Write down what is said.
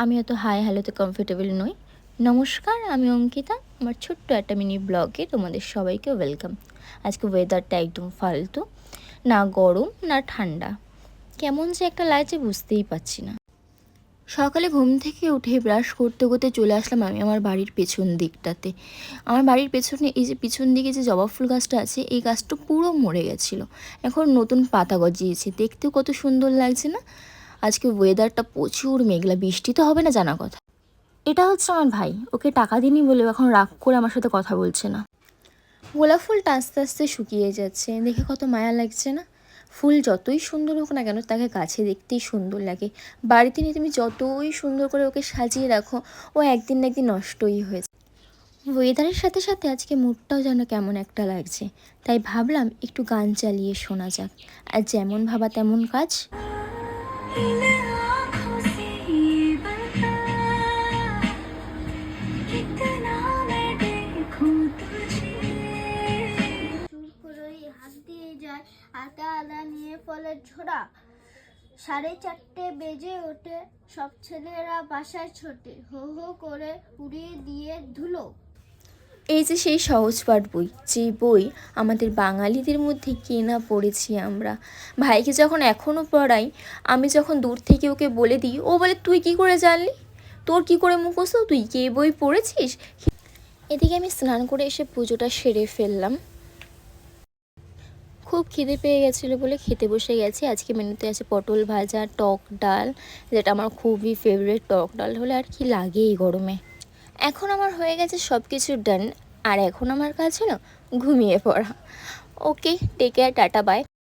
আমি অত high হ্যালোতে comfortable নই। নমস্কার, আমি অঙ্কিতা। আমার ছোট্ট একটা মিনি ব্লগে তোমাদের সবাইকে ওয়েলকাম। আজকে ওয়েদারটা একদম ফালতু, না গরম না ঠান্ডা, কেমন যে একটা লাগছে বুঝতেই পারছি না। সকালে ঘুম থেকে উঠে ব্রাশ করতে করতে চলে আসলাম আমি আমার বাড়ির পেছন দিকটাতে। আমার বাড়ির পেছনে এই যে পিছন দিকে যে জবা ফুল গাছটা আছে, এই গাছটা পুরো মরে গেছিলো, এখন নতুন পাতা গজিয়েছে, দেখতেও কত সুন্দর লাগছে না। আজকে ওয়েদারটা প্রচুর মেঘলা, বৃষ্টি তো হবে না জানা কথা। এটা হচ্ছে আমার ভাই, ওকে টাকা দিইনি বলে এখন রাগ করে আমার সাথে কথা বলছে না। গোলাপ ফুলটা আস্তে আস্তে শুকিয়ে যাচ্ছে, দেখে কত মায়া লাগছে না। ফুল যতই সুন্দর হোক না কেন, তাকে গাছে দেখতেই সুন্দর লাগে। বাড়িতে নিয়ে তুমি যতই সুন্দর করে ওকে সাজিয়ে রাখো, ও একদিন না একদিন নষ্টই হয়েছে। ওয়েদারের সাথে সাথে আজকে মুডটাও যেন কেমন একটা লাগছে, তাই ভাবলাম একটু গান চালিয়ে শোনা যাক। আর যেমন ভাবা তেমন কাজ। হাত দিয়ে যায় আতা আদা নিয়ে ফলের ঝোড়া, 4:30 বেজে ওঠে, সব ছেলেরা বাসায় ছোটে, হো হো করে উড়িয়ে দিয়ে ধুলো। এই যে সেই সহজপাঠ বই, যে বই আমাদের বাঙালিদের মধ্যে কেনা পড়েছি আমরা। ভাইকে যখন এখনও পড়াই, আমি যখন দূর থেকে ওকে বলে দিই, ও বলে তুই কি করে জানলি, তোর কি করে মুখস্থ, তুই কি এই বই পড়েছিস। এদিকে আমি স্নান করে এসে পুজোটা সেরে ফেললাম। খুব খিদে পেয়ে গেছিলো বলে খেতে বসে গেছি। আজকে মেনুতে আছে পটল ভাজা, টক ডাল, যেটা আমার খুবই ফেভারিট। টক ডাল হলে আর কি লাগে এই গরমে। এখন আমার হয়ে গেছে সব কিছু ডান, আর এখন আমার কাজ হলো ঘুমিয়ে পড়া। ওকে, টেক কেয়ার, টাটা, বাই।